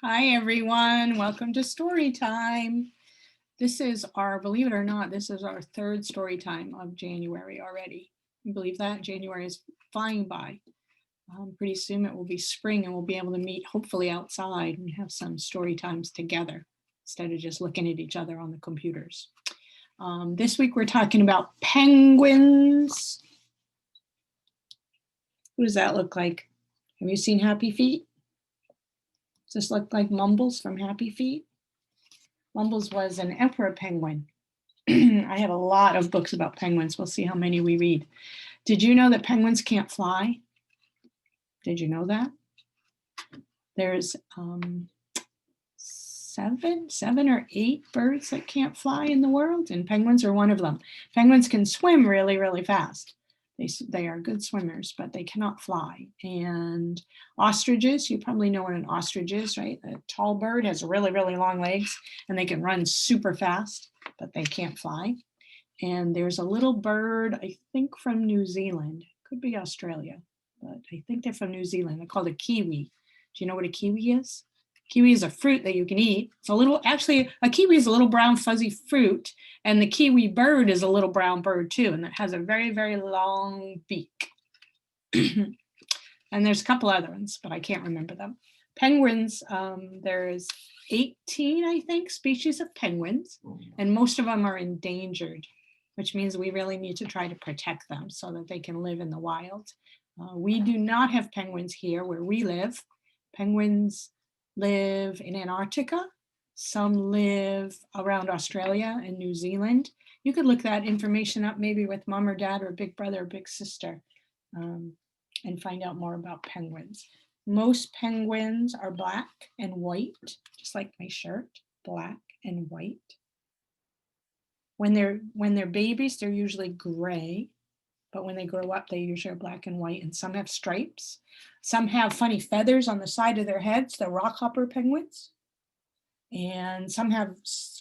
Hi, everyone. Welcome to story time. This is our, believe it or not, this is our third story time of January already. You believe that? January is flying by. Pretty soon it will be spring and we'll be able to meet hopefully outside and have some story times together instead of just looking at each other on the computers. This week we're talking about penguins. What does that look like? Have you seen Happy Feet? Does this look like Mumbles from Happy Feet? Mumbles was an emperor penguin. I have a lot of books about penguins. We'll see how many we read. Did you know that penguins can't fly? Did you know that? There's seven or eight birds that can't fly in the world, and penguins are one of them. Penguins can swim really, really fast. They are good swimmers, but they cannot fly. And ostriches, you probably know what an ostrich is, right? A tall bird has really, really long legs, and they can run super fast, but they can't fly. And there's a little bird, I think from New Zealand, could be Australia, but I think they're from New Zealand. They're called a kiwi. Do you know what a kiwi is? Kiwi is a fruit that you can eat. It's a little, actually, a kiwi is a little brown fuzzy fruit, and the kiwi bird is a little brown bird too, and it has a very, very long beak. And there's a couple other ones, but I can't remember them. Penguins, there's 18, I think, species of penguins, and most of them are endangered, which means we really need to try to protect them so that they can live in the wild. We do not have penguins here where we live. Penguins live in Antarctica. Some live around Australia and New Zealand. You could look that information up maybe with mom or dad or big brother or big sister and find out more about penguins. Most penguins are black and white, just like my shirt, black and white. When they're babies, they're usually gray, but when they grow up, they usually are black and white, and some have stripes. Some have funny feathers on the side of their heads, the rockhopper penguins. And some have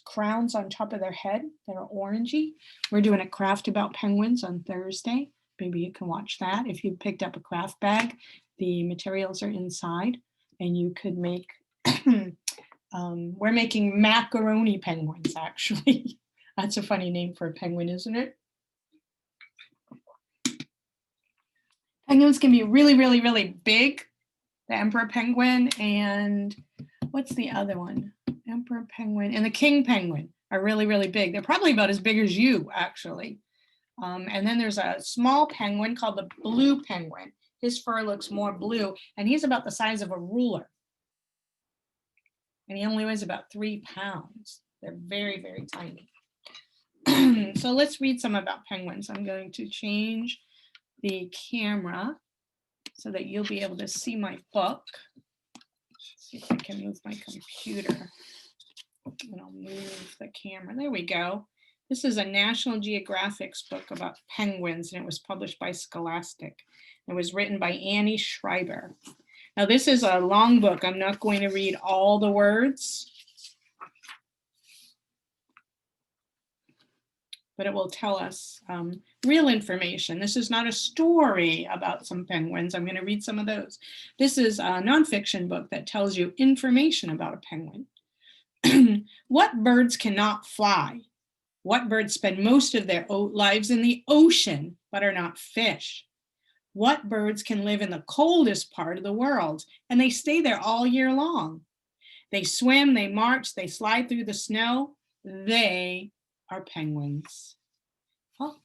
crowns on top of their head that are orangey. We're doing a craft about penguins on Thursday. Maybe you can watch that. If you picked up a craft bag, the materials are inside, and you could make, we're making macaroni penguins, actually. That's a funny name for a penguin, isn't it? Penguins can be really, really, really big. The emperor penguin and what's the other one? Emperor penguin and the king penguin are really, really big. They're probably about as big as you, actually. And then there's a small penguin called the blue penguin. His fur looks more blue, and he's about the size of a ruler. And he only weighs about 3 pounds. They're very, very tiny. So let's read some about penguins. I'm going to change the camera so that you'll be able to see my book. Let's see if I can move my computer. And I'll move the camera. There we go. This is a National Geographic's book about penguins, and it was published by Scholastic. It was written by Annie Schreiber. Now, this is a long book. I'm not going to read all the words, but it will tell us real information. This is not a story about some penguins. I'm going to read some of those. This is a nonfiction book that tells you information about a penguin. What birds cannot fly? What birds spend most of their lives in the ocean but are not fish? What birds can live in the coldest part of the world and they stay there all year long? They swim, they march, they slide through the snow. They are penguins. Oh,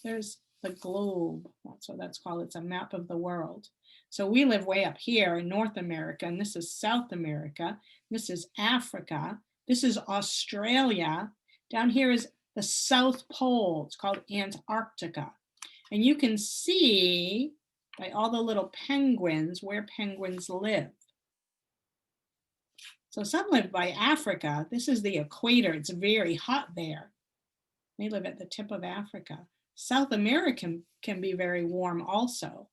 there's the globe. That's what that's called. It's a map of the world. So we live way up here in North America, and this is South America. This is Africa. This is Australia. Down here is the South Pole. It's called Antarctica. And you can see by all the little penguins where penguins live. So some live by Africa. This is the equator. It's very hot there. They live at the tip of Africa. South America can be very warm also.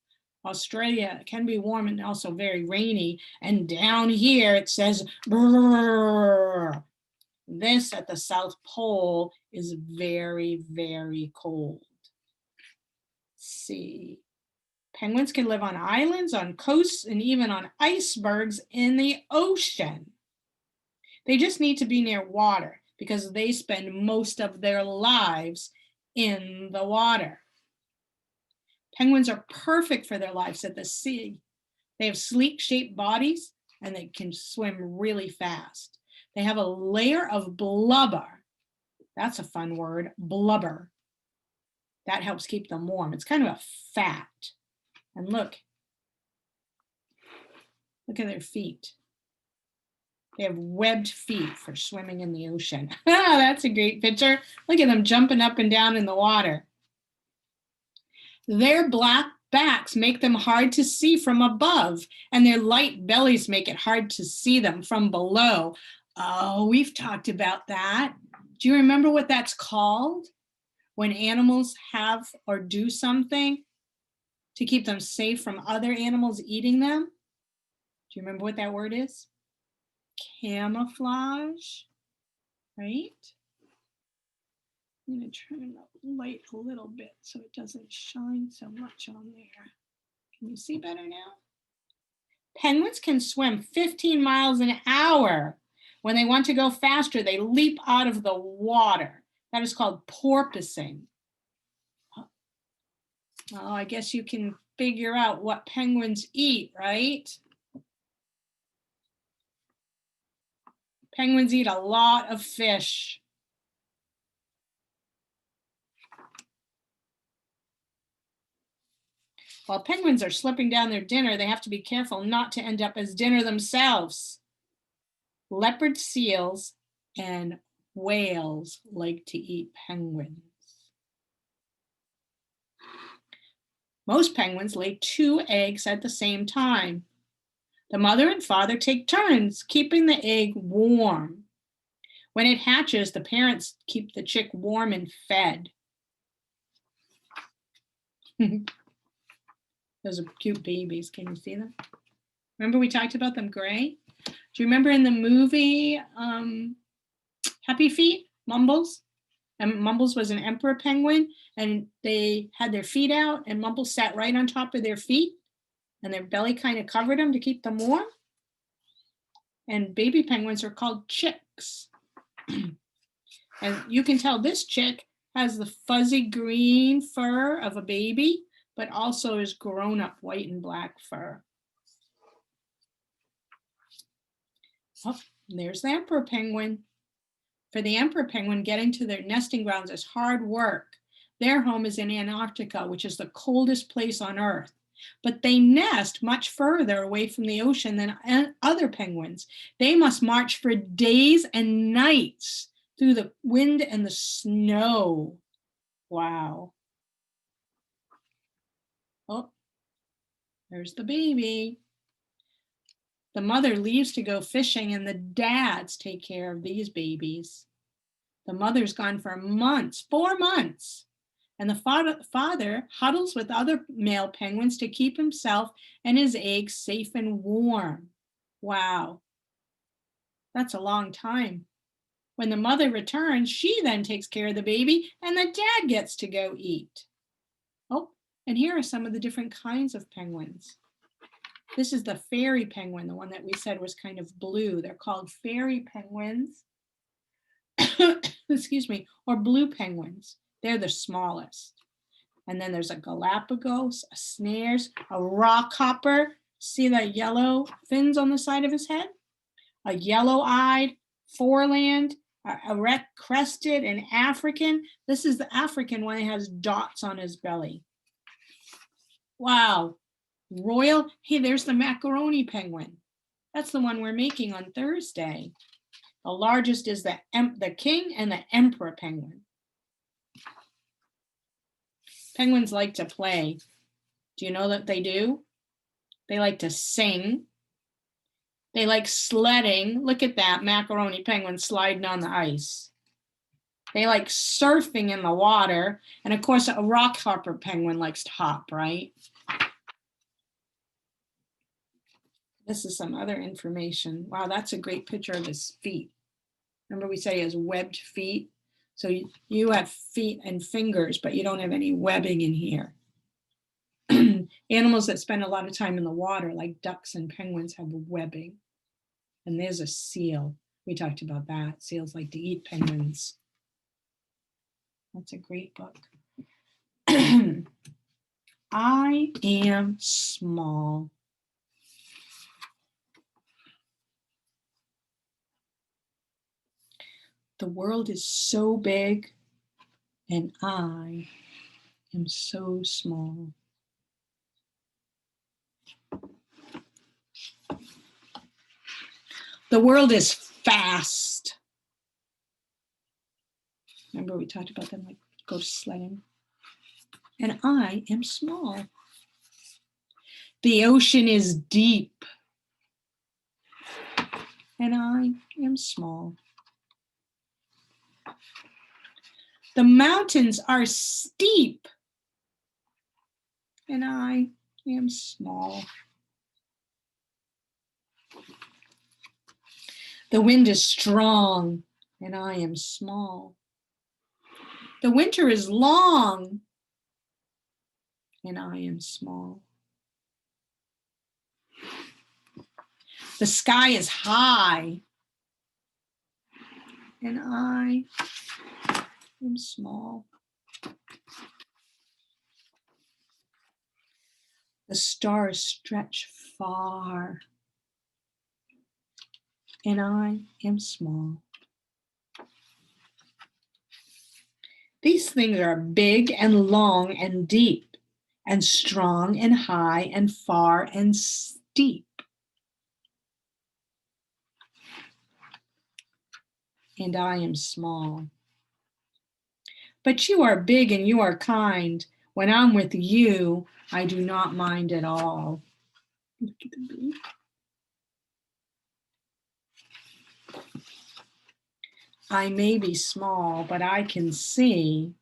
Australia can be warm and also very rainy. And down here it says, brrr. This at the South Pole is very, very cold. Let's see. Penguins can live on islands, on coasts, and even on icebergs in the ocean. They just need to be near water because they spend most of their lives in the water. Penguins are perfect for their lives at the sea. They have sleek shaped bodies and they can swim really fast. They have a layer of blubber. That's a fun word, blubber. That helps keep them warm. It's kind of a fat. And look at their feet. They have webbed feet for swimming in the ocean. That's a great picture. Look at them jumping up and down in the water. Their black backs make them hard to see from above, and their light bellies make it hard to see them from below. Oh, we've talked about that. Do you remember what that's called? When animals have or do something to keep them safe from other animals eating them? Do you remember what that word is? Camouflage, right? I'm going to turn the light a little bit so it doesn't shine so much on there. Can you see better now? Penguins can swim 15 miles an hour. When they want to go faster, they leap out of the water. That is called porpoising. Oh, I guess you can figure out what penguins eat, right? Penguins eat a lot of fish. While penguins are slipping down their dinner, they have to be careful not to end up as dinner themselves. Leopard seals and whales like to eat penguins. Most penguins lay 2 eggs at the same time. The mother and father take turns keeping the egg warm. When it hatches, the parents keep the chick warm and fed. Those are cute babies. Can you see them? Remember we talked about them gray? Do you remember in the movie Happy Feet, Mumbles? And Mumbles was an emperor penguin, and they had their feet out, and Mumbles sat right on top of their feet, and their belly kind of covered them to keep them warm. And baby penguins are called chicks. And you can tell this chick has the fuzzy green fur of a baby, but also is grown up white and black fur. Oh, there's the emperor penguin. For the emperor penguin, getting to their nesting grounds is hard work. Their home is in Antarctica, which is the coldest place on Earth. But they nest much further away from the ocean than other penguins. They must march for days and nights through the wind and the snow. Wow. Oh, there's the baby. The mother leaves to go fishing, and the dads take care of these babies. The mother's gone for months, 4 months, and the father huddles with other male penguins to keep himself and his eggs safe and warm. Wow, that's a long time. When the mother returns, she then takes care of the baby, and the dad gets to go eat. Oh, and here are some of the different kinds of penguins. This is the fairy penguin, the one that we said was kind of blue. They're called fairy penguins, excuse me, or blue penguins. They're the smallest. And then there's a Galapagos, a snares, a rockhopper. See the yellow fins on the side of his head? A yellow-eyed, foreland, a red-crested, and African. This is the African one that has dots on his belly. Wow. Royal, hey, there's the macaroni penguin. That's the one we're making on Thursday. The largest is the king and the emperor penguin. Penguins like to play. Do you know that they do? They like to sing. They like sledding. Look at that macaroni penguin sliding on the ice. They like surfing in the water. And of course, a rockhopper penguin likes to hop, right? This is some other information. Wow, that's a great picture of his feet. Remember we said he has webbed feet? So you have feet and fingers, but you don't have any webbing in here. Animals that spend a lot of time in the water, like ducks and penguins, have webbing. And there's a seal. We talked about that. Seals like to eat penguins. That's a great book. I am small. The world is so big, and I am so small. The world is fast. Remember we talked about them, like go sledding. And I am small. The ocean is deep, and I am small. The mountains are steep, and I am small. The wind is strong, and I am small. The winter is long, and I am small. The sky is high, and I am small. The stars stretch far, and I am small. These things are big and long and deep and strong and high and far and steep. And I am small. But you are big and you are kind. When I'm with you, I do not mind at all. Look at the bee. I may be small, but I can see.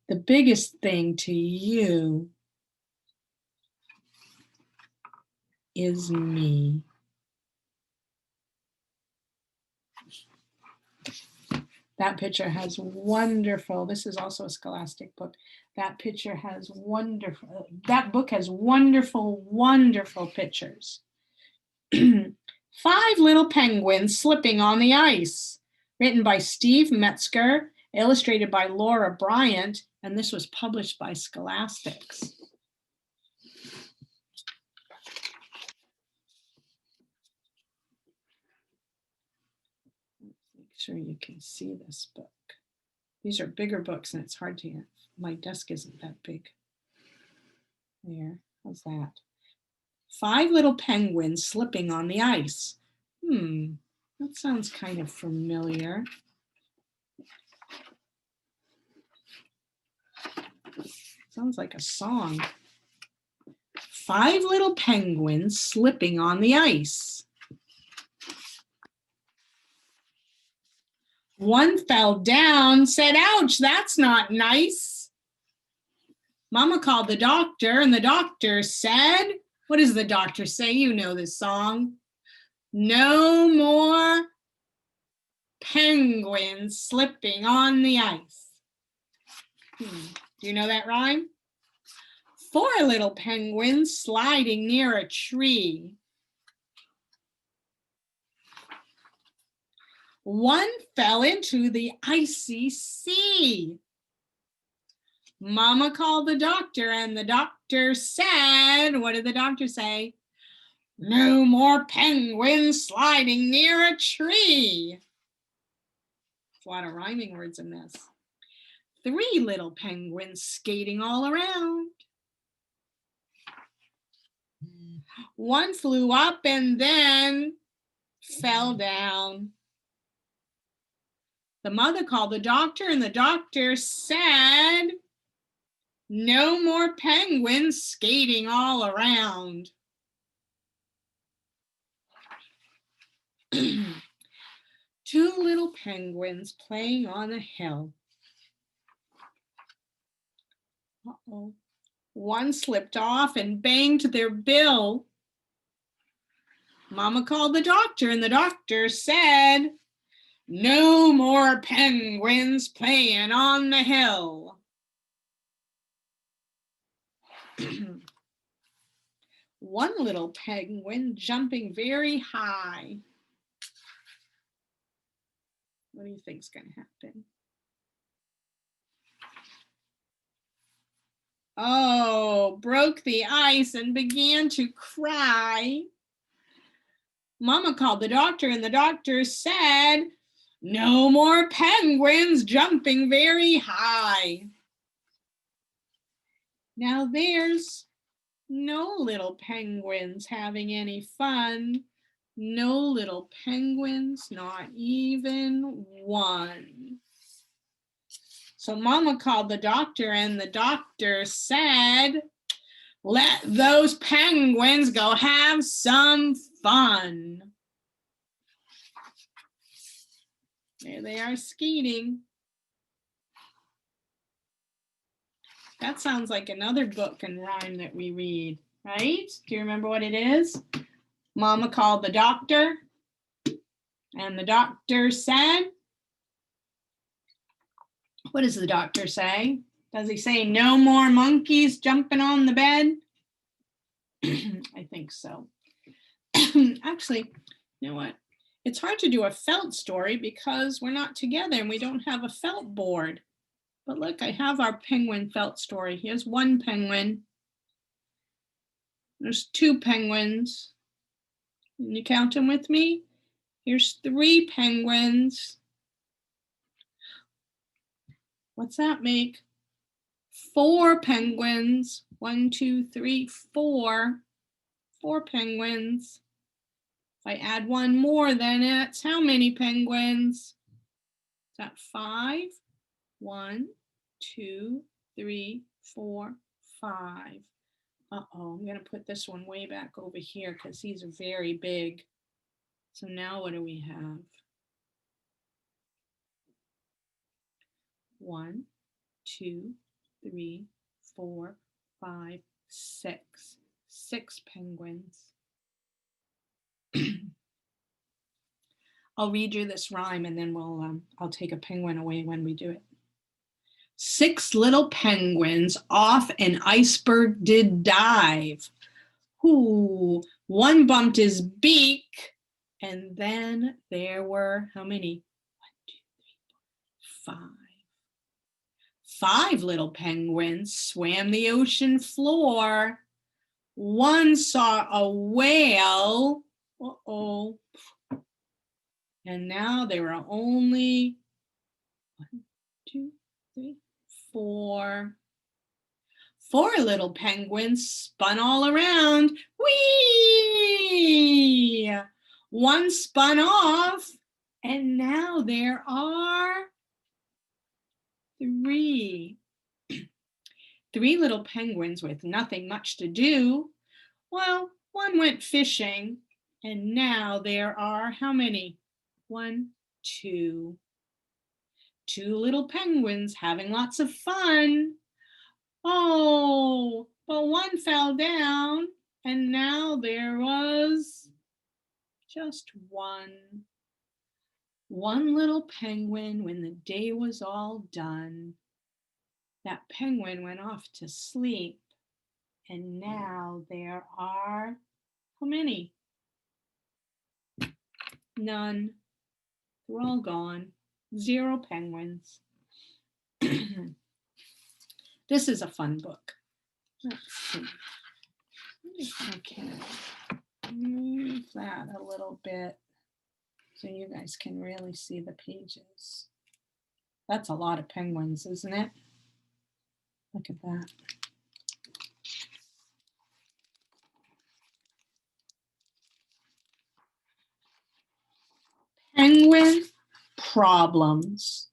The biggest thing to you is me. That picture has wonderful, this is also a Scholastic book. That picture has wonderful, that book has wonderful, wonderful pictures. 5 Little Penguins Slipping on the Ice, written by Steve Metzger, illustrated by Laura Bryant, and this was published by Scholastics. Make sure you can see this book. These are bigger books and it's hard to get. My desk isn't that big. There, how's that? 5 Little Penguins Slipping on the Ice. That sounds kind of familiar. Sounds like a song. 5 little penguins slipping on the ice. One fell down, said, "Ouch, that's not nice." Mama called the doctor, and the doctor said, what does the doctor say? You know this song. No more penguins slipping on the ice. Do you know that rhyme? 4 little penguins sliding near a tree. One fell into the icy sea. Mama called the doctor, and the doctor said, what did the doctor say? No more penguins sliding near a tree. There's a lot of rhyming words in this. 3 little penguins skating all around. One flew up and then fell down. The mother called the doctor, and the doctor said, no more penguins skating all around. 2 little penguins playing on a hill. Uh-oh. One slipped off and banged their bill. Mama called the doctor, and the doctor said, no more penguins playing on the hill. one little penguin jumping very high. What do you think's going to happen? Oh, broke the ice and began to cry. Mama called the doctor, and the doctor said, "No more penguins jumping very high." Now there's no little penguins having any fun. No little penguins, not even one. So Mama called the doctor, and the doctor said, "Let those penguins go have some fun." There they are skating. That sounds like another book and rhyme that we read, right? Do you remember what it is? Mama called the doctor, and the doctor said, what does the doctor say? Does he say no more monkeys jumping on the bed? I think so. Actually, you know what? It's hard to do a felt story because we're not together and we don't have a felt board. But look, I have our penguin felt story. Here's one penguin. There's two penguins. Can you count them with me? Here's three penguins. What's that make? Four penguins. 1, 2, 3, 4. 4 penguins. If I add one more, then it's how many penguins? Is that 5? 1, 2, 3, 4, 5. Uh-oh, I'm going to put this one way back over here because these are very big. So now what do we have? 1, 2, 3, 4, 5, 6. 6 penguins. I'll read you this rhyme and then I'll take a penguin away when we do it. 6 little penguins off an iceberg did dive. Ooh, one bumped his beak, and then there were how many? 1, 2, 3, 4, 5. 5 little penguins swam the ocean floor. One saw a whale. Uh-oh. And now there are only 1, 2, 3, 4. 4 little penguins spun all around. Whee! One spun off, and now there are 3. 3 little penguins with nothing much to do. Well, one went fishing, and now there are how many? 1, 2. 2 little penguins having lots of fun. Oh, but one fell down, and now there was just one. One little penguin when the day was all done. That penguin went off to sleep, and now there are how many? None. They're all gone. 0 penguins. This is a fun book. Let's see. If I can move that a little bit so you guys can really see the pages. That's a lot of penguins, isn't it? Look at that. Penguin Problems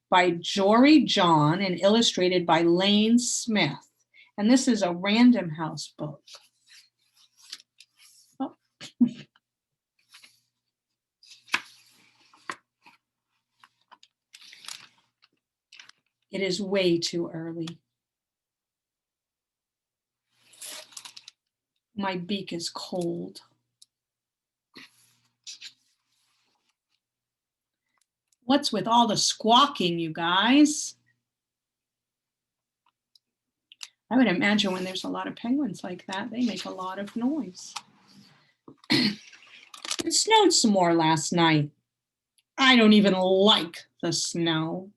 by Jory John and illustrated by Lane Smith. And this is a Random House book. Oh. It is way too early. My beak is cold. What's with all the squawking, you guys? I would imagine when there's a lot of penguins like that, they make a lot of noise. It snowed some more last night. I don't even like the snow.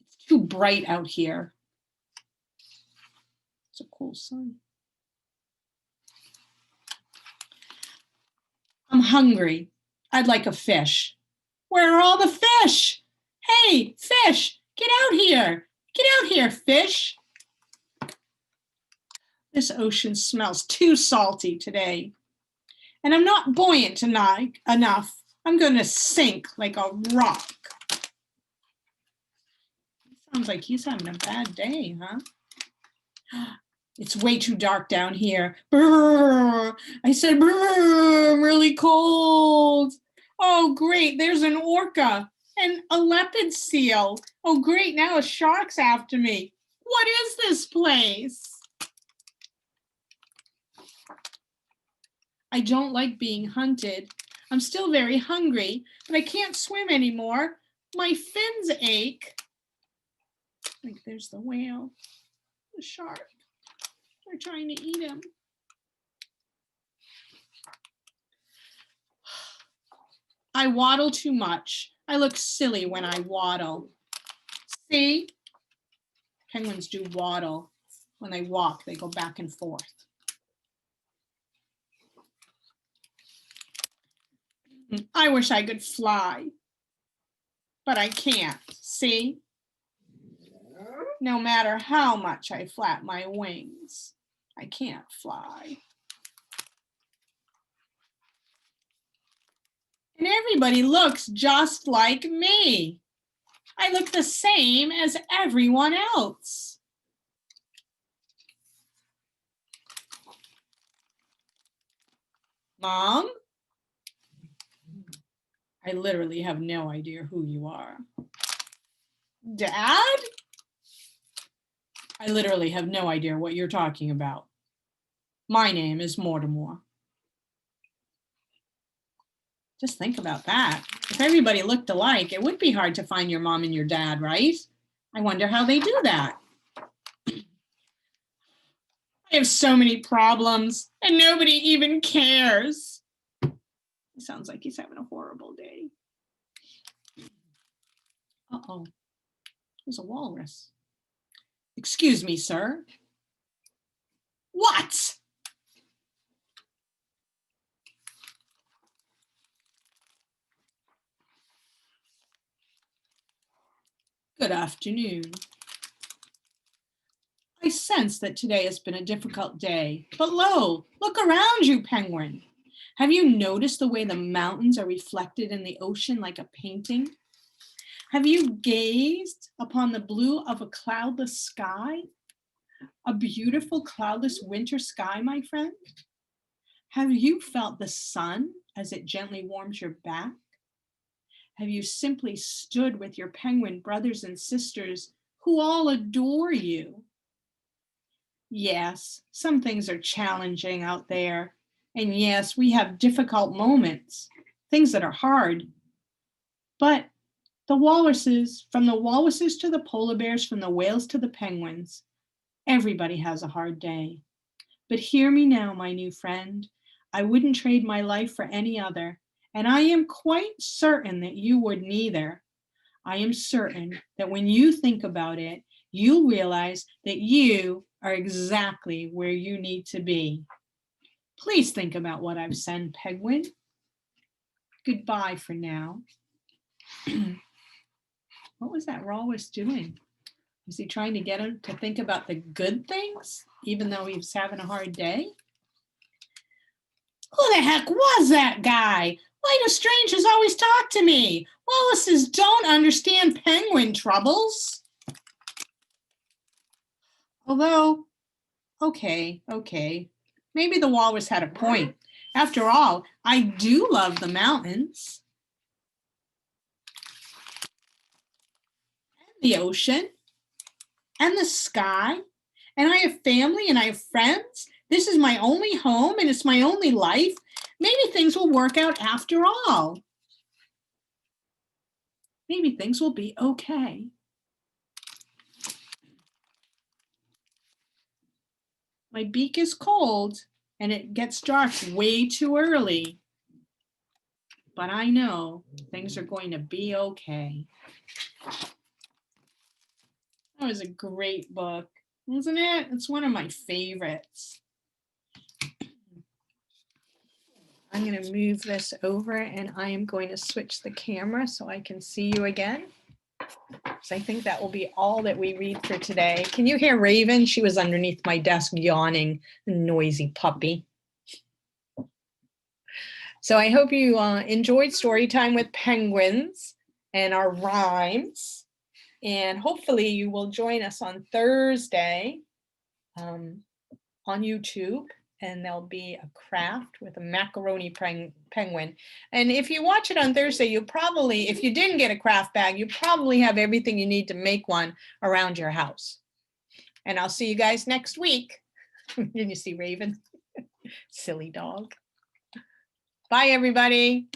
It's too bright out here. It's a cool sun. I'm hungry. I'd like a fish. Where are all the fish? Hey, fish, get out here. Get out here, fish. This ocean smells too salty today. And I'm not buoyant enough. I'm going to sink like a rock. Sounds like he's having a bad day, huh? It's way too dark down here. Brr, I said, brr, I'm really cold. Oh, great, there's an orca and a leopard seal. Oh, great, now a shark's after me. What is this place? I don't like being hunted. I'm still very hungry, but I can't swim anymore. My fins ache. Like there's the whale, the shark. They're trying to eat him. I waddle too much. I look silly when I waddle. See? Penguins do waddle. When they walk, they go back and forth. I wish I could fly, but I can't. See? No matter how much I flap my wings, I can't fly. And everybody looks just like me. I look the same as everyone else. Mom? I literally have no idea who you are. Dad? I literally have no idea what you're talking about. My name is Mortimer. Just think about that. If everybody looked alike, it would be hard to find your mom and your dad, right? I wonder how they do that. I have so many problems and nobody even cares. He sounds like he's having a horrible day. Uh-oh, there's a walrus. Excuse me, sir. What? Good afternoon. I sense that today has been a difficult day, but lo, look around you, penguin. Have you noticed the way the mountains are reflected in the ocean like a painting? Have you gazed upon the blue of a cloudless sky? A beautiful cloudless winter sky, my friend? Have you felt the sun as it gently warms your back? Have you simply stood with your penguin brothers and sisters who all adore you? Yes, some things are challenging out there. And yes, we have difficult moments, things that are hard. But the walruses, from the walruses to the polar bears, from the whales to the penguins, everybody has a hard day. But hear me now, my new friend. I wouldn't trade my life for any other, and I am quite certain that you would neither. I am certain that when you think about it, you'll realize that you are exactly where you need to be. Please think about what I've said, penguin. Goodbye for now. What was that walrus doing? Was he trying to get him to think about the good things, even though he was having a hard day? Who the heck was that guy? Why do strangers always talk to me? Walruses don't understand penguin troubles. Although, okay. Maybe the walrus had a point. After all, I do love the mountains. And the ocean. And the sky. And I have family and I have friends. This is my only home and it's my only life. Maybe things will work out after all. Maybe things will be okay. My beak is cold and it gets dark way too early. But I know things are going to be okay. That was a great book, wasn't it? It's one of my favorites. I'm going to move this over and I am going to switch the camera so I can see you again. So I think that will be all that we read for today. Can you hear Raven? She was underneath my desk yawning, noisy puppy. So I hope you enjoyed Storytime with Penguins and our rhymes. And hopefully you will join us on Thursday on YouTube. And there'll be a craft with a macaroni penguin. And if you watch it on Thursday, you probably, if you didn't get a craft bag, you probably have everything you need to make one around your house. And I'll see you guys next week. Can you see Raven? Silly dog. Bye, everybody.